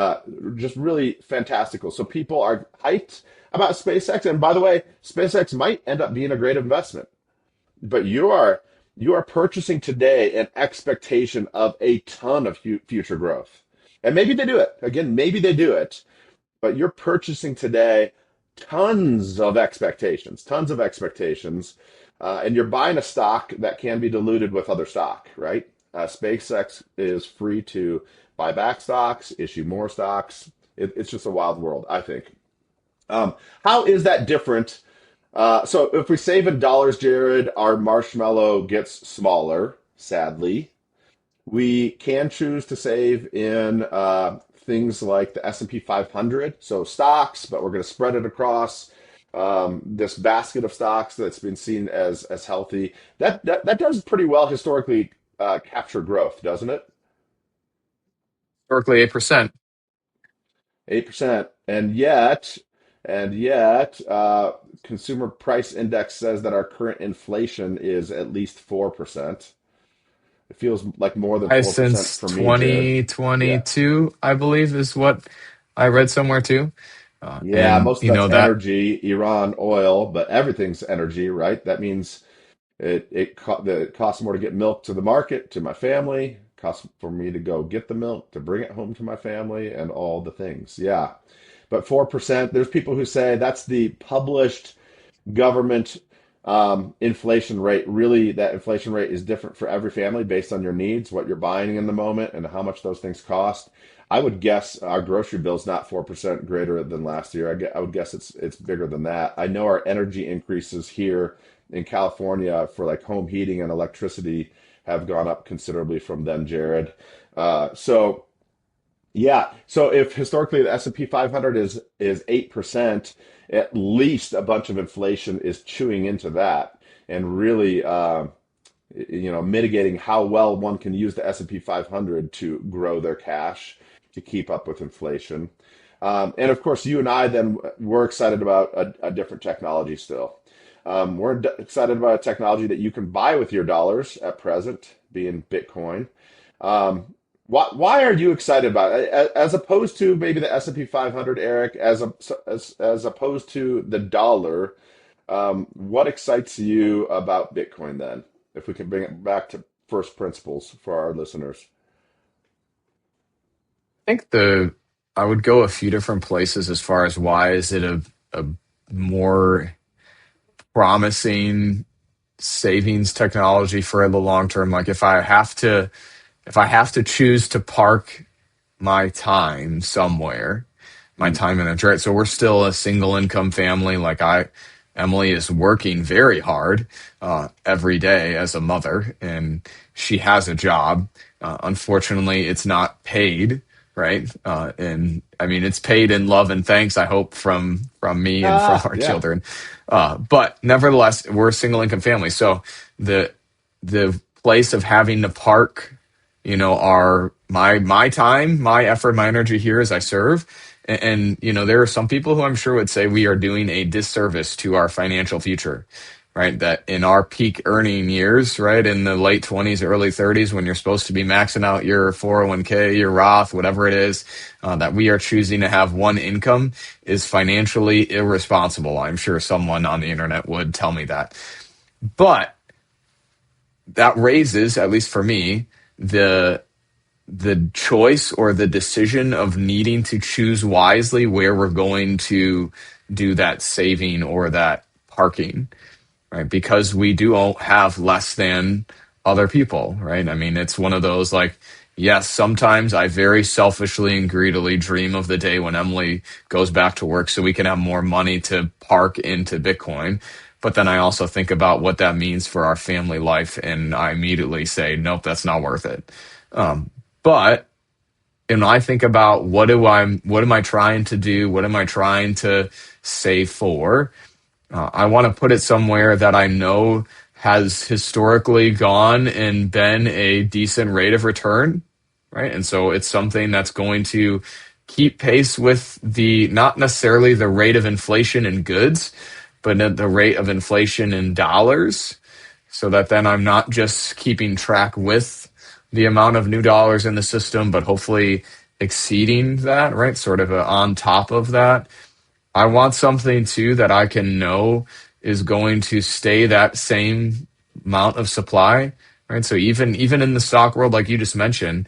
Just really fantastical. So people are hyped about SpaceX. And by the way, SpaceX might end up being a great investment, but you are purchasing today an expectation of a ton of future growth. And maybe they do it. Again, maybe they do it, but you're purchasing today tons of expectations, and you're buying a stock that can be diluted with other stock, right? SpaceX is free to buy back stocks, issue more stocks. It's just a wild world, I think. How is that different? So if we save in dollars, Jared, our marshmallow gets smaller, sadly. We can choose to save in things like the S&P 500, so stocks, but we're going to spread it across this basket of stocks that's been seen as healthy. That does pretty well historically capture growth, doesn't it? Historically, 8%. 8%. And yet, Consumer Price Index says that our current inflation is at least 4%. It feels like more than I 4% since for me, Jared. Yeah. 2022, I believe, is what I read somewhere too. Yeah, And most of you that's know that energy, Iran oil, but everything's energy, right? That means it costs more to get milk to the market, to my family, it costs for me to go get the milk, to bring it home to my family, and all the things. Yeah. But 4%, there's people who say that's the published government inflation rate, really that inflation rate is different for every family based on your needs, what you're buying in the moment, and how much those things cost. I would guess our grocery bill's not 4% greater than last year. I would guess it's bigger than that. I know our energy increases here in California for like home heating and electricity have gone up considerably from then, Jared. So yeah. So if historically the S&P 500 is 8%, at least a bunch of inflation is chewing into that and really mitigating how well one can use the S&P 500 to grow their cash to keep up with inflation. And of course, you and I then we're excited about a different technology still. Excited about a technology that you can buy with your dollars at present, being Bitcoin. Um, why are you excited about it? As opposed to maybe the S&P 500, Eric, as opposed to the dollar, what excites you about Bitcoin then? If we can bring it back to first principles for our listeners. think I would go a few different places as far as why is it a more promising savings technology for the long term. Like if I have to choose to park my time somewhere, my Mm. time in a right. So we're still a single income family. Emily is working very hard every day as a mother, and she has a job. Unfortunately, it's not paid, right? And I mean, it's paid in love and thanks. I hope from me and from Ah, our yeah. children. But nevertheless, we're a single income family. So the the place of having to park, our my time, my effort, my energy here as I serve. And there are some people who I'm sure would say we are doing a disservice to our financial future, right? That in our peak earning years, right, in the late 20s, early 30s, when you're supposed to be maxing out your 401k, your Roth, whatever it is, that we are choosing to have one income is financially irresponsible. I'm sure someone on the internet would tell me that. But that raises, at least for me, the choice or the decision of needing to choose wisely where we're going to do that saving or that parking, right? Because we do have less than other people, right? I mean, it's one of those like, yes, sometimes I very selfishly and greedily dream of the day when Emily goes back to work so we can have more money to park into Bitcoin. But then I also think about what that means for our family life, and I immediately say, nope, that's not worth it. But I think about what am I trying to do? What am I trying to save for? I want to put it somewhere that I know has historically gone and been a decent rate of return, right? And so it's something that's going to keep pace with not necessarily the rate of inflation in goods, but the rate of inflation in dollars, so that then I'm not just keeping track with the amount of new dollars in the system, but hopefully exceeding that, right? Sort of on top of that. I want something too that I can know is going to stay that same amount of supply, right? So even in the stock world, like you just mentioned,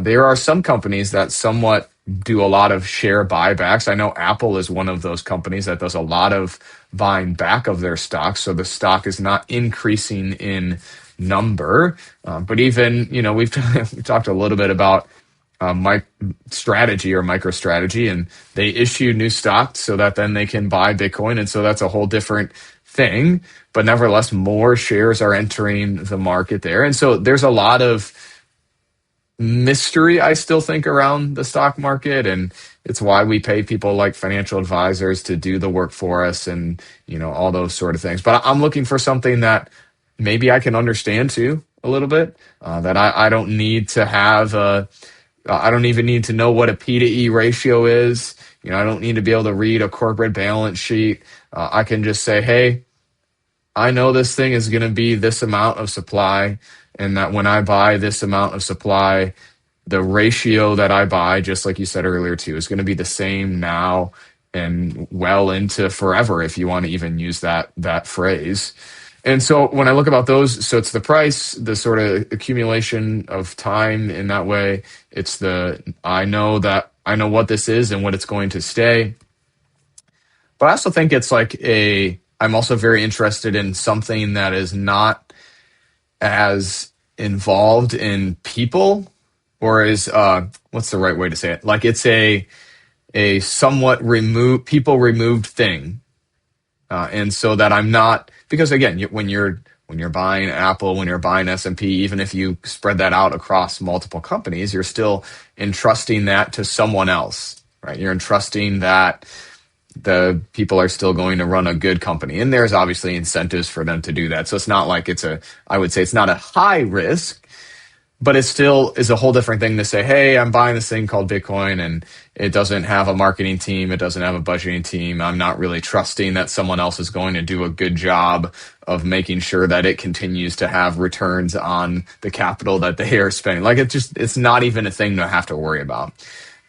there are some companies that somewhat do a lot of share buybacks. I know Apple is one of those companies that does a lot of buying back of their stock, so the stock is not increasing in number. But even we talked a little bit about my strategy or micro strategy, and they issue new stocks so that then they can buy Bitcoin. And so that's a whole different thing. But nevertheless, more shares are entering the market there. And so there's a lot of mystery, I still think, around the stock market. And it's why we pay people like financial advisors to do the work for us and, all those sort of things. But I'm looking for something that maybe I can understand too a little bit, that I don't need to have I don't even need to know what a P to E ratio is. I don't need to be able to read a corporate balance sheet. I can just say, hey, I know this thing is going to be this amount of supply, and that when I buy this amount of supply, the ratio that I buy, just like you said earlier too, is going to be the same now and well into forever, if you want to even use that phrase. And so when I look about those, so it's the price, the sort of accumulation of time in that way. It's I know what this is and what it's going to stay. But I also think it's like I'm also very interested in something that is not as involved in people, or is what's the right way to say it? Like it's a somewhat removed people removed thing, and so that I'm not, because again, when you're buying Apple, when you're buying S&P, even if you spread that out across multiple companies, you're still entrusting that to someone else, right? You're entrusting that the people are still going to run a good company, and there's obviously incentives for them to do that. So it's not like I would say it's not a high risk, but it still is a whole different thing to say, hey, I'm buying this thing called Bitcoin and it doesn't have a marketing team. It doesn't have a budgeting team. I'm not really trusting that someone else is going to do a good job of making sure that it continues to have returns on the capital that they are spending. Like it's not even a thing to have to worry about.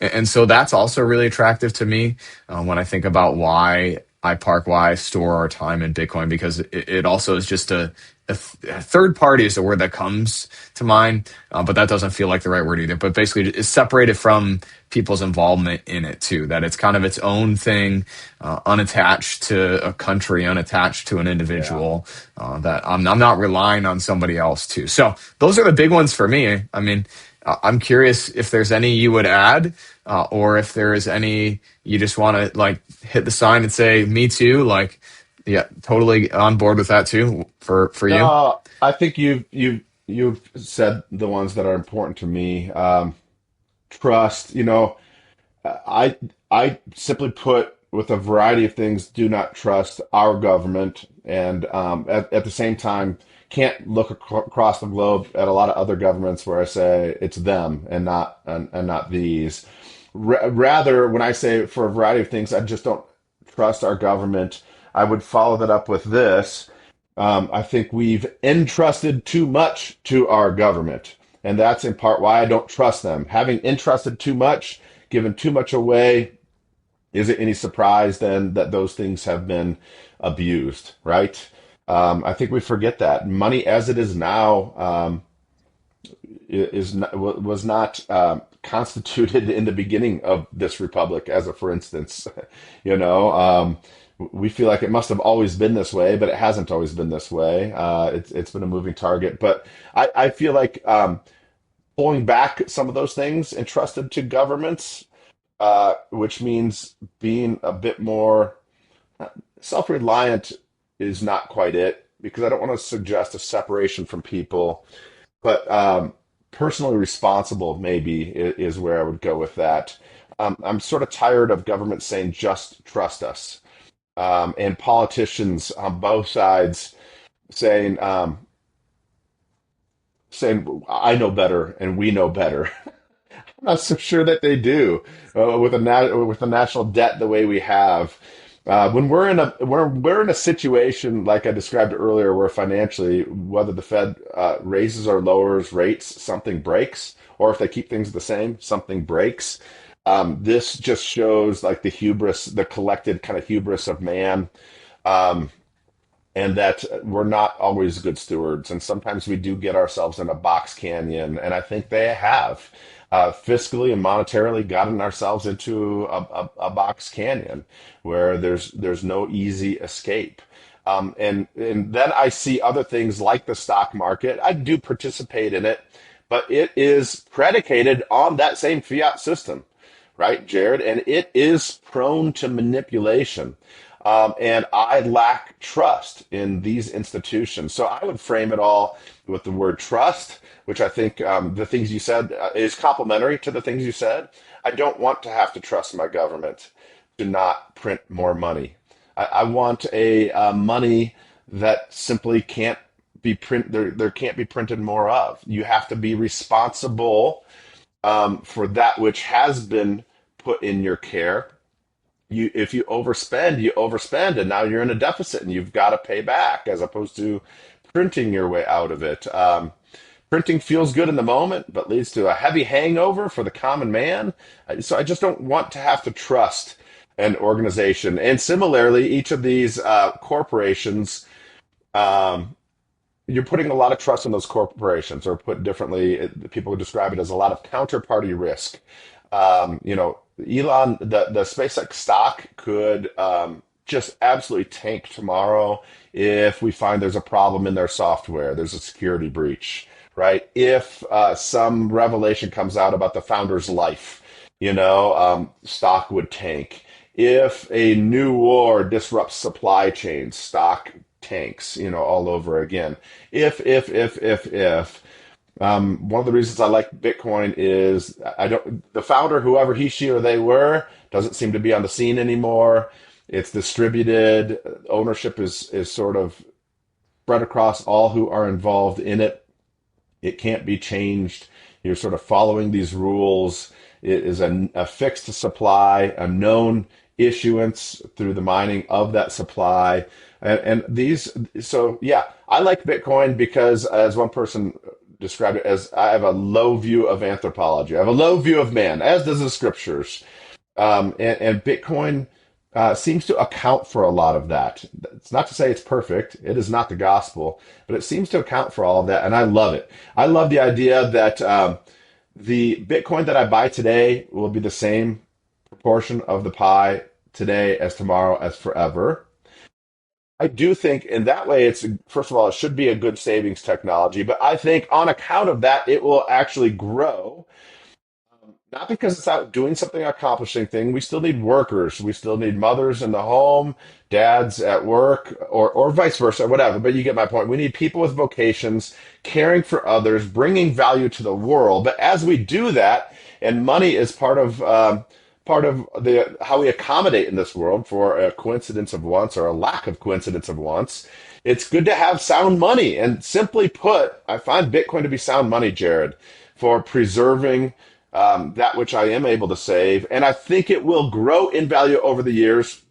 And so that's also really attractive to me when I think about why I store our time in Bitcoin, because it also is just a third party is the word that comes to mind, but that doesn't feel like the right word either. But basically, it's separated from people's involvement in it too. That it's kind of its own thing, unattached to a country, unattached to an Yeah. individual. That I'm not relying on somebody else too. So those are the big ones for me. I mean, I'm curious if there's any you would add, or if there is any you just want to like hit the sign and say me too. Like, yeah, totally on board with that too for you. No, I think you've said the ones that are important to me. Trust, I simply put, with a variety of things, do not trust our government, and at the same time, can't look across the globe at a lot of other governments where I say it's them and not these. Rather, when I say for a variety of things, I just don't trust our government. I would follow that up with this. I think we've entrusted too much to our government, and that's in part why I don't trust them. Having entrusted too much, given too much away, is it any surprise then that those things have been abused, right? I think we forget that money as it is now was not constituted in the beginning of this republic. As a for instance, you know, we feel like it must have always been this way, but it hasn't always been this way. It's been a moving target. But I feel like pulling back some of those things entrusted to governments, which means being a bit more self-reliant, is not quite it, because I don't want to suggest a separation from people, but personally responsible maybe is where I would go with that. I'm sort of tired of government saying just trust us, and politicians on both sides saying I know better and we know better. I'm not so sure that they do, with the national debt the way we have. When we're in a situation like I described earlier, where financially, whether the Fed raises or lowers rates, something breaks, or if they keep things the same, something breaks. This just shows like the hubris, the collected kind of hubris of man, um, and that we're not always good stewards, and sometimes we do get ourselves in a box canyon, and I think they have fiscally and monetarily gotten ourselves into a box canyon where there's no easy escape. And then I see other things like the stock market. I do participate in it, but it is predicated on that same fiat system, right, Jared? And it is prone to manipulation. And I lack trust in these institutions. So I would frame it all with the word trust, which I think the things you said is complementary to the things you said. I don't want to have to trust my government to not print more money. I want a money that simply can't be there can't be printed more of. You have to be responsible for that which has been put in your care. If you overspend, and now you're in a deficit and you've got to pay back, as opposed to printing your way out of it. Printing feels good in the moment, but leads to a heavy hangover for the common man. So I just don't want to have to trust an organization. And similarly, each of these corporations, um, you're putting a lot of trust in those corporations, or put differently, people would describe it as a lot of counterparty risk. Elon, the SpaceX stock could just absolutely tank tomorrow if we find there's a problem in their software, there's a security breach, right? If some revelation comes out about the founder's life, stock would tank. If a new war disrupts supply chains, stock tanks, all over again. If. One of the reasons I like Bitcoin is the founder, whoever he, she, or they were, doesn't seem to be on the scene anymore. It's distributed. Ownership is sort of spread across all who are involved in it. It can't be changed. You're sort of following these rules. It is a fixed supply, a known issuance through the mining of that supply. So yeah, I like Bitcoin because, as one person described it, as I have a low view of anthropology. I have a low view of man, as does the scriptures. And Bitcoin seems to account for a lot of that. It's not to say it's perfect. It is not the gospel, but it seems to account for all of that, and I love it. I love the idea that the Bitcoin that I buy today will be the same proportion of the pie today as tomorrow as forever. I do think in that way, first of all, it should be a good savings technology, but I think on account of that, it will actually grow. Not because it's out doing something, accomplishing thing. We still need workers. We still need mothers in the home, dads at work, or vice versa, whatever. But you get my point. We need people with vocations, caring for others, bringing value to the world. But as we do that, and money is part of the how we accommodate in this world for a coincidence of wants or a lack of coincidence of wants. It's good to have sound money. And simply put, I find Bitcoin to be sound money, Jared, for preserving that which I am able to save. And I think it will grow in value over the years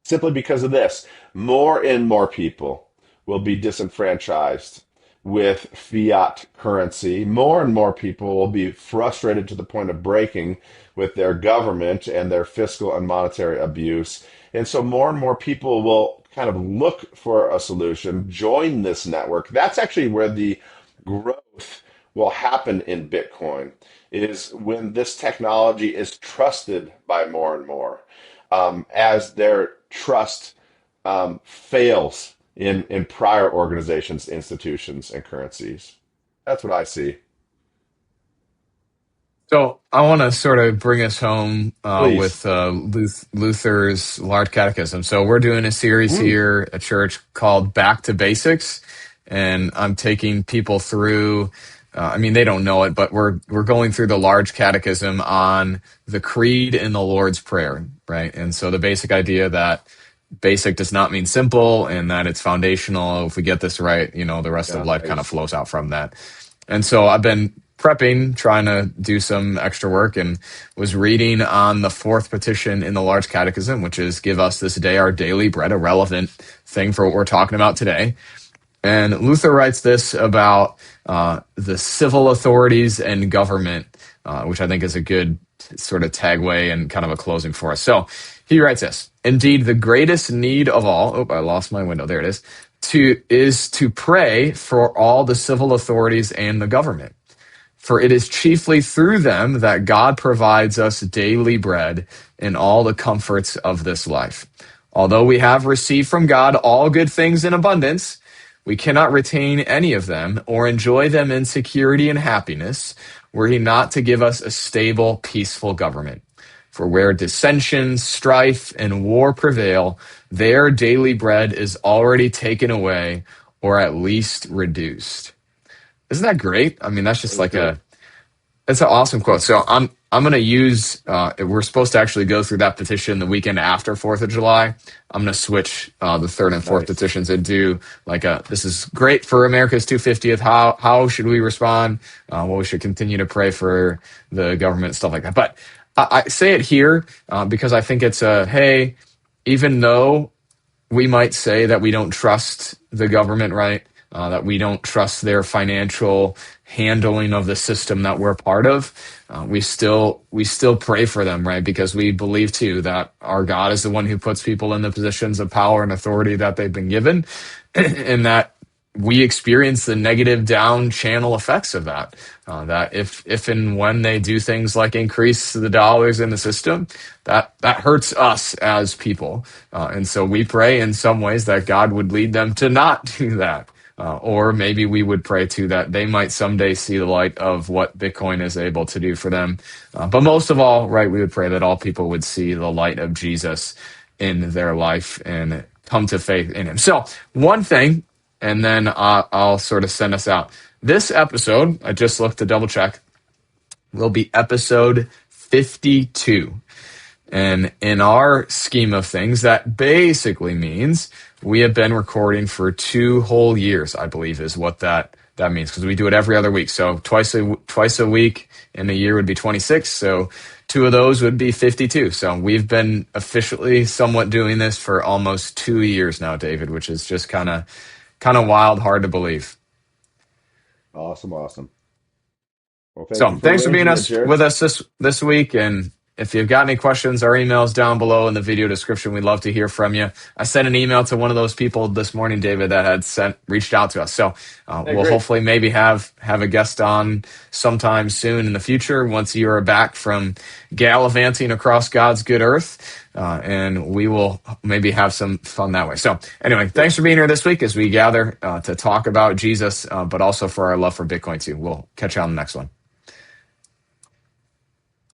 simply because of this. More and more people will be disenfranchised with fiat currency. More and more people will be frustrated to the point of breaking with their government and their fiscal and monetary abuse. And so more and more people will kind of look for a solution, join this network. That's actually where the growth will happen in Bitcoin, is when this technology is trusted by more and more, as their trust fails in prior organizations, institutions, and currencies. That's what I see. So I want to sort of bring us home Please. with Luther's Large Catechism. So we're doing a series Woo. here at church called Back to Basics, and I'm taking people through. I mean, they don't know it, but we're going through the Large Catechism on the Creed and the Lord's Prayer, right? And so the basic idea that basic does not mean simple, and that it's foundational. If we get this right, the rest of Yeah, life kind of flows out from that. And so I've been prepping, trying to do some extra work, and was reading on the fourth petition in the Large Catechism, which is give us this day our daily bread, a relevant thing for what we're talking about today. And Luther writes this about the civil authorities and government, which I think is a good sort of tagway and kind of a closing for us. So he writes this: indeed, the greatest need of all, I lost my window, there it is to pray for all the civil authorities and the government. For it is chiefly through them that God provides us daily bread and all the comforts of this life. Although we have received from God all good things in abundance, we cannot retain any of them or enjoy them in security and happiness were he not to give us a stable, peaceful government. For where dissension, strife, and war prevail, their daily bread is already taken away or at least reduced. Isn't that great? I mean, that's just That is like great. that's an awesome quote. So I'm going to use. We're supposed to actually go through that petition the weekend after 4th of July. I'm going to switch the third and fourth Nice. petitions and do like this is great for America's 250th. How should we respond? Well, we should continue to pray for the government and stuff like that. But I say it here because I think it's hey, even though we might say that we don't trust the government, right? That we don't trust their financial handling of the system that we're part of. We still pray for them, right? Because we believe too that our God is the one who puts people in the positions of power and authority that they've been given, and that we experience the negative down channel effects of that. That if and when they do things like increase the dollars in the system, that hurts us as people. And so we pray in some ways that God would lead them to not do that. Or maybe we would pray too that they might someday see the light of what Bitcoin is able to do for them. But most of all, right, we would pray that all people would see the light of Jesus in their life and come to faith in him. So one thing, and then I'll sort of send us out. This episode, I just looked to double check, will be episode 52. And in our scheme of things, that basically means we have been recording for 2 whole years, I believe is what that means, because we do it every other week. So twice a week in a year would be 26. So 2 of those would be 52. So we've been officially somewhat doing this for almost 2 years now, David, which is just kind of wild, hard to believe. Awesome, awesome. Well, thank So you for thanks for being arranging it, Jared. with us this week. And if you've got any questions, our email's down below in the video description. We'd love to hear from you. I sent an email to one of those people this morning, David, that had reached out to us. So we'll great. hopefully maybe have a guest on sometime soon in the future once you are back from gallivanting across God's good earth. And we will maybe have some fun that way. So anyway, thanks for being here this week as we gather to talk about Jesus, but also for our love for Bitcoin too. We'll catch you on the next one.